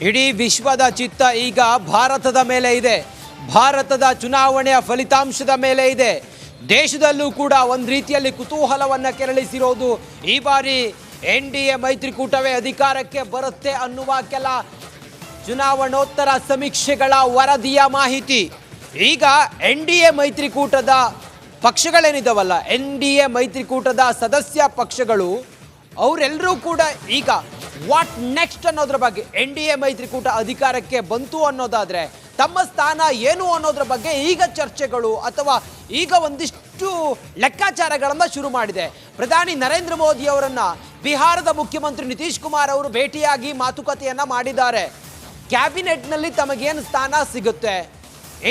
ಇಡೀ ವಿಶ್ವದ ಚಿತ್ತ ಈಗ ಭಾರತದ ಮೇಲೆ ಇದೆ. ಭಾರತದ ಚುನಾವಣೆಯ ಫಲಿತಾಂಶದ ಮೇಲೆ ಇದೆ. ದೇಶದಲ್ಲೂ ಕೂಡ ಒಂದು ರೀತಿಯಲ್ಲಿ ಕುತೂಹಲವನ್ನು ಕೆರಳಿಸಿರೋದು ಈ ಬಾರಿ NDA ಮೈತ್ರಿಕೂಟವೇ ಅಧಿಕಾರಕ್ಕೆ ಬರುತ್ತೆ ಅನ್ನುವ ಕೆಲ ಚುನಾವಣೋತ್ತರ ಸಮೀಕ್ಷೆಗಳ ವರದಿಯ ಮಾಹಿತಿ. ಈಗ NDA ಮೈತ್ರಿಕೂಟದ ಪಕ್ಷಗಳೇನಿದಾವಲ್ಲ, NDA ಮೈತ್ರಿಕೂಟದ ಸದಸ್ಯ ಪಕ್ಷಗಳು ಅವರೆಲ್ಲರೂ ಕೂಡ ಈಗ ವಾಟ್ ನೆಕ್ಸ್ಟ್ ಅನ್ನೋದ್ರ ಬಗ್ಗೆ, NDA ಮೈತ್ರಿಕೂಟ ಅಧಿಕಾರಕ್ಕೆ ಬಂತು ಅನ್ನೋದಾದರೆ ತಮ್ಮ ಸ್ಥಾನ ಏನು ಅನ್ನೋದ್ರ ಬಗ್ಗೆ ಈಗ ಚರ್ಚೆಗಳು ಅಥವಾ ಈಗ ಒಂದಿಷ್ಟು ಲೆಕ್ಕಾಚಾರಗಳನ್ನು ಶುರು ಮಾಡಿದೆ. ಪ್ರಧಾನಿ ನರೇಂದ್ರ ಮೋದಿ ಅವರನ್ನು ಬಿಹಾರದ ಮುಖ್ಯಮಂತ್ರಿ ನಿತೀಶ್ ಕುಮಾರ್ ಅವರು ಭೇಟಿಯಾಗಿ ಮಾತುಕತೆಯನ್ನು ಮಾಡಿದ್ದಾರೆ. ಕ್ಯಾಬಿನೆಟ್ನಲ್ಲಿ ತಮಗೇನು ಸ್ಥಾನ ಸಿಗುತ್ತೆ,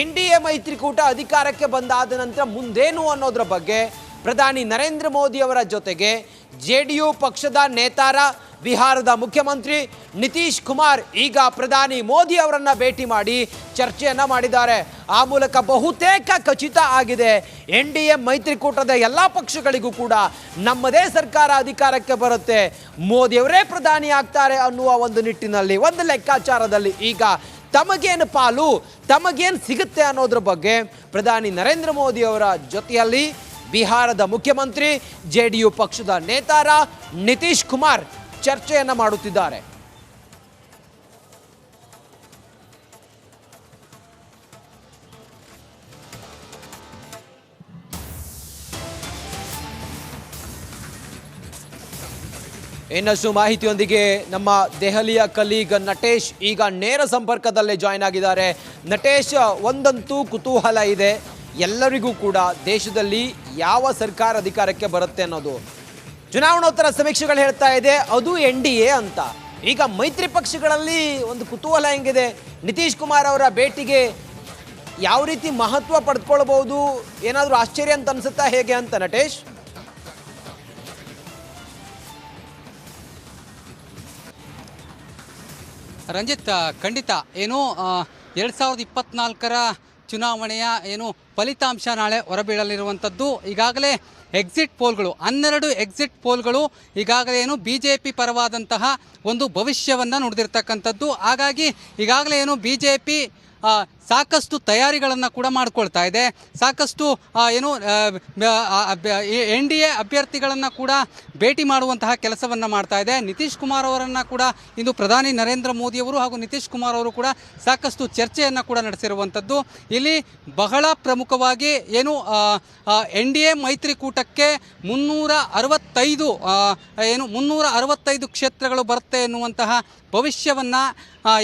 NDA ಮೈತ್ರಿಕೂಟ ಅಧಿಕಾರಕ್ಕೆ ಬಂದಾದ ನಂತರ ಮುಂದೇನು ಅನ್ನೋದ್ರ ಬಗ್ಗೆ ಪ್ರಧಾನಿ ನರೇಂದ್ರ ಮೋದಿ ಅವರ ಜೊತೆಗೆ JDU ಪಕ್ಷದ ನೇತಾರ ಬಿಹಾರದ ಮುಖ್ಯಮಂತ್ರಿ ನಿತೀಶ್ ಕುಮಾರ್ ಈಗ ಪ್ರಧಾನಿ ಮೋದಿ ಅವರನ್ನು ಭೇಟಿ ಮಾಡಿ ಚರ್ಚೆಯನ್ನು ಮಾಡಿದ್ದಾರೆ. ಆ ಮೂಲಕ ಬಹುತೇಕ ಖಚಿತ ಆಗಿದೆ, NDA ಮೈತ್ರಿಕೂಟದ ಎಲ್ಲ ಪಕ್ಷಗಳಿಗೂ ಕೂಡ ನಮ್ಮದೇ ಸರ್ಕಾರ ಅಧಿಕಾರಕ್ಕೆ ಬರುತ್ತೆ, ಮೋದಿಯವರೇ ಪ್ರಧಾನಿ ಆಗ್ತಾರೆ ಅನ್ನುವ ಒಂದು ನಿಟ್ಟಿನಲ್ಲಿ, ಒಂದು ಲೆಕ್ಕಾಚಾರದಲ್ಲಿ ಈಗ ತಮಗೇನು ಪಾಲು, ತಮಗೇನು ಸಿಗುತ್ತೆ ಅನ್ನೋದ್ರ ಬಗ್ಗೆ ಪ್ರಧಾನಿ ನರೇಂದ್ರ ಮೋದಿ ಅವರ ಜೊತೆಯಲ್ಲಿ ಬಿಹಾರದ ಮುಖ್ಯಮಂತ್ರಿ JDU ಪಕ್ಷದ ನೇತಾರ ನಿತೀಶ್ ಕುಮಾರ್ ಚರ್ಚೆಯನ್ನು ಮಾಡುತ್ತಿದ್ದಾರೆ. ಇನ್ನಷ್ಟು ಮಾಹಿತಿಯೊಂದಿಗೆ ನಮ್ಮ ದೆಹಲಿಯ ಕಲೀಗ್ ನಟೇಶ್ ಈಗ ನೇರ ಸಂಪರ್ಕದಲ್ಲೇ ಜಾಯ್ನ್ ಆಗಿದ್ದಾರೆ. ನಟೇಶ್, ಒಂದಂತೂ ಕುತೂಹಲ ಇದೆ ಎಲ್ಲರಿಗೂ ಕೂಡ, ದೇಶದಲ್ಲಿ ಯಾವ ಸರ್ಕಾರ ಅಧಿಕಾರಕ್ಕೆ ಬರುತ್ತೆ ಅನ್ನೋದು. ಚುನಾವಣೋತ್ತರ ಸಮೀಕ್ಷೆಗಳು ಹೇಳ್ತಾ ಇದೆ ಅದು NDA ಅಂತ. ಈಗ ಮೈತ್ರಿ ಪಕ್ಷಗಳಲ್ಲಿ ಒಂದು ಕುತೂಹಲ ಹೆಂಗಿದೆ, ನಿತೀಶ್ ಕುಮಾರ್ ಅವರ ಭೇಟಿಗೆ ಯಾವ ರೀತಿ ಮಹತ್ವ ಪಡೆದುಕೊಳ್ಬಹುದು, ಏನಾದರೂ ಆಶ್ಚರ್ಯ ಅಂತ ಅನ್ಸುತ್ತಾ, ಹೇಗೆ ಅಂತ ನಟೇಶ್? ರಂಜಿತ್, ಖಂಡಿತ ಏನು 2024ರ ಚುನಾವಣೆಯ ಏನು ಫಲಿತಾಂಶ ನಾಳೆ ಹೊರಬೀಳಲಿರುವಂಥದ್ದು. ಈಗಾಗಲೇ ಎಕ್ಸಿಟ್ ಪೋಲ್ಗಳು 12 ಎಕ್ಸಿಟ್ ಪೋಲ್ಗಳು ಈಗಾಗಲೇ ಏನು BJP ಪರವಾದಂತಹ ಒಂದು ಭವಿಷ್ಯವನ್ನು ನುಡಿದಿರ್ತಕ್ಕಂಥದ್ದು. ಹಾಗಾಗಿ ಈಗಾಗಲೇ ಏನು BJP ಸಾಕಷ್ಟು ತಯಾರಿಗಳನ್ನು ಕೂಡ ಮಾಡಿಕೊಳ್ತಾ ಇದೆ. ಸಾಕಷ್ಟು ಏನು NDA ಅಭ್ಯರ್ಥಿಗಳನ್ನು ಕೂಡ ಭೇಟಿ ಮಾಡುವಂತಹ ಕೆಲಸವನ್ನು ಮಾಡ್ತಾ ಇದೆ. ನಿತೀಶ್ ಕುಮಾರ್ ಅವರನ್ನು ಕೂಡ ಇಂದು ಪ್ರಧಾನಿ ನರೇಂದ್ರ ಮೋದಿಯವರು ಹಾಗೂ ನಿತೀಶ್ ಕುಮಾರ್ ಅವರು ಕೂಡ ಸಾಕಷ್ಟು ಚರ್ಚೆಯನ್ನು ಕೂಡ ನಡೆಸಿರುವಂಥದ್ದು. ಇಲ್ಲಿ ಬಹಳ ಪ್ರಮುಖವಾಗಿ ಏನು NDA ಮೈತ್ರಿಕೂಟಕ್ಕೆ 365 ಕ್ಷೇತ್ರಗಳು ಬರುತ್ತೆ ಎನ್ನುವಂತಹ ಭವಿಷ್ಯವನ್ನು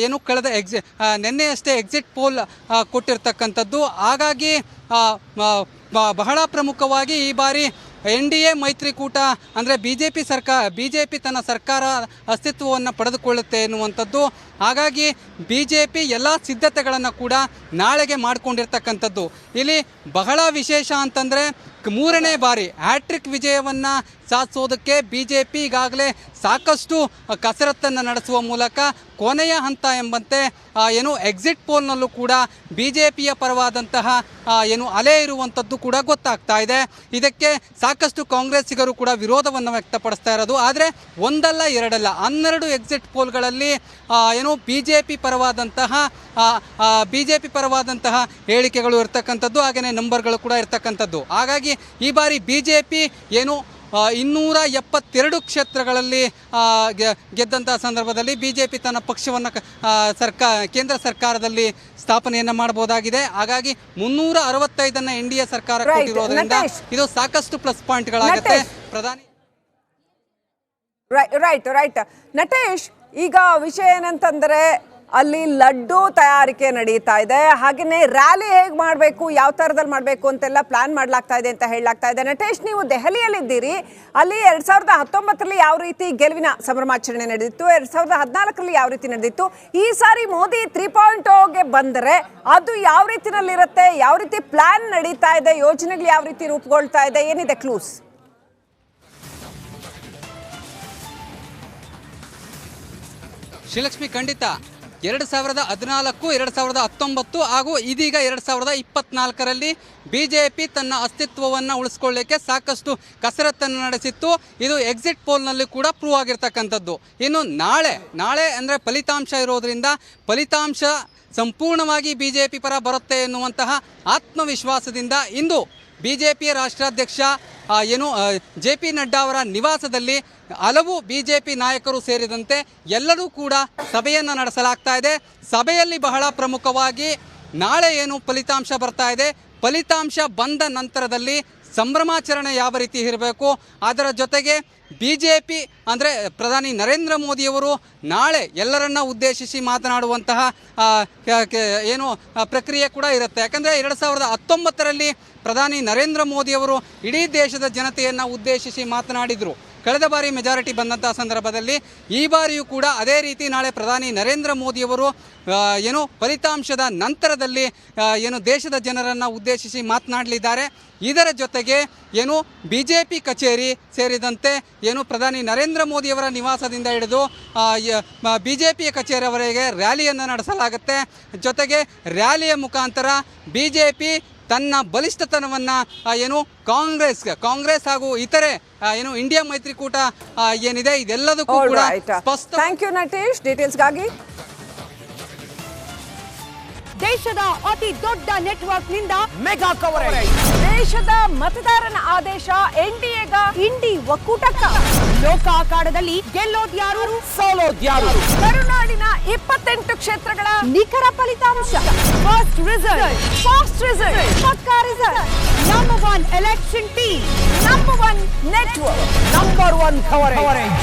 ಏನು ಕಳೆದ ನಿನ್ನೆಯಷ್ಟೇ ಎಕ್ಸಿಟ್ ಪೋಲ್ ಕೊಟ್ಟಿರ್ತಕ್ಕಂಥದ್ದು. ಹಾಗಾಗಿ ಬಹಳ ಪ್ರಮುಖವಾಗಿ ಈ ಬಾರಿ NDA ಮೈತ್ರಿಕೂಟ ಅಂದರೆ BJP ತನ್ನ ಸರ್ಕಾರ ಅಸ್ತಿತ್ವವನ್ನು ಪಡೆದುಕೊಳ್ಳುತ್ತೆ ಎನ್ನುವಂಥದ್ದು. ಹಾಗಾಗಿ BJP ಎಲ್ಲ ಸಿದ್ಧತೆಗಳನ್ನು ಕೂಡ ನಾಳೆಗೆ ಮಾಡಿಕೊಂಡಿರ್ತಕ್ಕಂಥದ್ದು. ಇಲ್ಲಿ ಬಹಳ ವಿಶೇಷ ಅಂತಂದರೆ 3ನೇ ಬಾರಿ ಹ್ಯಾಟ್ರಿಕ್ ವಿಜಯವನ್ನು ಸಾಧಿಸೋದಕ್ಕೆ BJP ಈಗಾಗಲೇ ಸಾಕಷ್ಟು ಕಸರತ್ತನ್ನು ನಡೆಸುವ ಮೂಲಕ ಕೊನೆಯ ಹಂತ ಎಂಬಂತೆ ಏನು ಎಕ್ಸಿಟ್ ಪೋಲ್ನಲ್ಲೂ ಕೂಡ BJPಯ ಪರವಾದಂತಹ ಏನು ಅಲೆ ಇರುವಂಥದ್ದು ಕೂಡ ಗೊತ್ತಾಗ್ತಾ ಇದೆ. ಇದಕ್ಕೆ ಸಾಕಷ್ಟು ಕಾಂಗ್ರೆಸ್ಸಿಗರು ಕೂಡ ವಿರೋಧವನ್ನು ವ್ಯಕ್ತಪಡಿಸ್ತಾ ಇರೋದು. ಆದರೆ ಒಂದಲ್ಲ ಎರಡಲ್ಲ 12 ಎಕ್ಸಿಟ್ ಪೋಲ್ಗಳಲ್ಲಿ ಏನು BJP ಪರವಾದಂತಹ ಹೇಳಿಕೆಗಳು ಇರ್ತಕ್ಕಂಥದ್ದು, ಹಾಗೆಯೇ ನಂಬರ್ಗಳು ಕೂಡ ಇರ್ತಕ್ಕಂಥದ್ದು. ಹಾಗಾಗಿ ಈ ಬಾರಿ BJP ಏನು 272 ಕ್ಷೇತ್ರಗಳಲ್ಲಿ ಗೆದ್ದಂತಹ ಸಂದರ್ಭದಲ್ಲಿ BJP ತನ್ನ ಪಕ್ಷವನ್ನು ಕೇಂದ್ರ ಸರ್ಕಾರದಲ್ಲಿ ಸ್ಥಾಪನೆಯನ್ನು ಮಾಡಬಹುದಾಗಿದೆ. ಹಾಗಾಗಿ 365 NDA ಸರ್ಕಾರ ಕೊಟ್ಟಿರೋದ್ರಿಂದ ಇದು ಸಾಕಷ್ಟು ಪ್ಲಸ್ ಪಾಯಿಂಟ್ಗಳಾಗುತ್ತೆ. ಪ್ರಧಾನಿ ರೈಟ್ ನಟೇಶ್, ಈಗ ವಿಷಯ ಏನಂತಂದ್ರೆ ಅಲ್ಲಿ ಲಡ್ಡು ತಯಾರಿಕೆ ನಡೀತಾ ಇದೆ, ಹಾಗೆಯೇ ರ್ಯಾಲಿ ಹೇಗೆ ಮಾಡಬೇಕು, ಯಾವ ಥರದಲ್ಲಿ ಮಾಡಬೇಕು ಅಂತೆಲ್ಲ ಪ್ಲಾನ್ ಮಾಡಲಾಗ್ತಾ ಇದೆ ಅಂತ ಹೇಳಲಾಗ್ತಾ ಇದೆ. ನಟೇಶ್, ನೀವು ದೆಹಲಿಯಲ್ಲಿದ್ದೀರಿ, ಅಲ್ಲಿ 2019ರಲ್ಲಿ ಯಾವ ರೀತಿ ಗೆಲುವಿನ ಸಂಭ್ರಮಾಚರಣೆ ನಡೆದಿತ್ತು, 2014ರಲ್ಲಿ ಯಾವ ರೀತಿ ನಡೆದಿತ್ತು, ಈ ಸಾರಿ ಮೋದಿ 3.0ಗೆ ಬಂದರೆ ಅದು ಯಾವ ರೀತಿನಲ್ಲಿರುತ್ತೆ, ಯಾವ ರೀತಿ ಪ್ಲಾನ್ ನಡೀತಾ ಇದೆ, ಯೋಜನೆಗಳು ಯಾವ ರೀತಿ ರೂಪುಗೊಳ್ತಾ ಇದೆ, ಏನಿದೆ ಕ್ಲೂಸ್? ಶ್ರೀಲಕ್ಷ್ಮಿ, ಖಂಡಿತ 2014, 2019 ಹಾಗೂ ಇದೀಗ 2024ರಲ್ಲಿ BJP ತನ್ನ ಅಸ್ತಿತ್ವವನ್ನು ಉಳಿಸ್ಕೊಳ್ಳಿಕ್ಕೆ ಸಾಕಷ್ಟು ಕಸರತ್ತನ್ನು ನಡೆಸಿತ್ತು. ಇದು ಎಕ್ಸಿಟ್ ಪೋಲ್ನಲ್ಲಿ ಕೂಡ ಪ್ರೂವ್ ಆಗಿರ್ತಕ್ಕಂಥದ್ದು. ಇನ್ನು ನಾಳೆ ಅಂದರೆ ಫಲಿತಾಂಶ ಇರೋದ್ರಿಂದ ಫಲಿತಾಂಶ ಸಂಪೂರ್ಣವಾಗಿ BJP ಪರ ಬರುತ್ತೆ ಎನ್ನುವಂತಹ ಆತ್ಮವಿಶ್ವಾಸದಿಂದ ಇಂದು BJPಯ ರಾಷ್ಟ್ರಾಧ್ಯಕ್ಷ JP ನಡ್ಡಾ ಅವರ ನಿವಾಸದಲ್ಲಿ ಹಲವು BJP ನಾಯಕರು ಸೇರಿದಂತೆ ಎಲ್ಲರೂ ಕೂಡ ಸಭೆಯನ್ನು ನಡೆಸಲಾಗ್ತಾ ಇದೆ. ಸಭೆಯಲ್ಲಿ ಬಹಳ ಪ್ರಮುಖವಾಗಿ ನಾಳೆ ಏನು ಫಲಿತಾಂಶ ಬರ್ತಾ ಇದೆ, ಫಲಿತಾಂಶ ಬಂದ ನಂತರದಲ್ಲಿ ಸಂಭ್ರಮಾಚರಣೆ ಯಾವ ರೀತಿ ಇರಬೇಕು, ಅದರ ಜೊತೆಗೆ BJP ಅಂದರೆ ಪ್ರಧಾನಿ ನರೇಂದ್ರ ಮೋದಿಯವರು ನಾಳೆ ಎಲ್ಲರನ್ನ ಉದ್ದೇಶಿಸಿ ಮಾತನಾಡುವಂತಹ ಪ್ರಕ್ರಿಯೆ ಕೂಡ ಇರುತ್ತೆ. ಯಾಕಂದರೆ 2019ರಲ್ಲಿ ಪ್ರಧಾನಿ ನರೇಂದ್ರ ಮೋದಿಯವರು ಇಡೀ ದೇಶದ ಜನತೆಯನ್ನು ಉದ್ದೇಶಿಸಿ ಮಾತನಾಡಿದರು. ಕಳೆದ ಬಾರಿ ಮೆಜಾರಿಟಿ ಬಂದಂತಹ ಸಂದರ್ಭದಲ್ಲಿ ಈ ಬಾರಿಯೂ ಕೂಡ ಅದೇ ರೀತಿ ನಾಳೆ ಪ್ರಧಾನಿ ನರೇಂದ್ರ ಮೋದಿಯವರು ಫಲಿತಾಂಶದ ನಂತರದಲ್ಲಿ ದೇಶದ ಜನರನ್ನು ಉದ್ದೇಶಿಸಿ ಮಾತನಾಡಲಿದ್ದಾರೆ. ಇದರ ಜೊತೆಗೆ BJP ಕಚೇರಿ ಸೇರಿದಂತೆ ಪ್ರಧಾನಿ ನರೇಂದ್ರ ಮೋದಿಯವರ ನಿವಾಸದಿಂದ ಹಿಡಿದು BJPಯ ಕಚೇರಿಯವರೆಗೆ ರ್ಯಾಲಿಯನ್ನು ನಡೆಸಲಾಗುತ್ತೆ. ಜೊತೆಗೆ ರ್ಯಾಲಿಯ ಮುಖಾಂತರ BJP ತನ್ನ ಬಲಿಷ್ಠತನವನ್ನು ಕಾಂಗ್ರೆಸ್ ಹಾಗೂ ಇತರೆ ಇಂಡಿಯಾ ಮೈತ್ರಿಕೂಟ ಏನಿದೆ ಇದೆಲ್ಲದಕ್ಕೂ ಕೂಡ ಸ್ಪಷ್ಟ. ಥ್ಯಾಂಕ್ ಯು ನಟೇಶ್ ಡೀಟೇಲ್ಸ್ಗಾಗಿ. ದೇಶದ ಅತಿ ದೊಡ್ಡ ನೆಟ್ವರ್ಕ್ ನಿಂದ ಮೆಗಾ ಕವರೇಜ್. ದೇಶದ ಮತದಾರನ ಆದೇಶ NDAಗ ಇಂಡಿ ಒಕ್ಕೂಟಕ್ಕ. ಲೋಕ ಅಖಾಡದಲ್ಲಿ ಗೆಲ್ಲೋದ್ಯಾರು ಸೋಲೋದ್ಯಾರು. ಕರುನಾಡಿನ 28 ಕ್ಷೇತ್ರಗಳ ನಿಖರ ಫಲಿತಾಂಶ. ಫಾಸ್ಟ್ ರಿಸಲ್ಟ್, ಪಕ್ಕಾ result. Number 1 election team, number 1 network, number 1 coverage.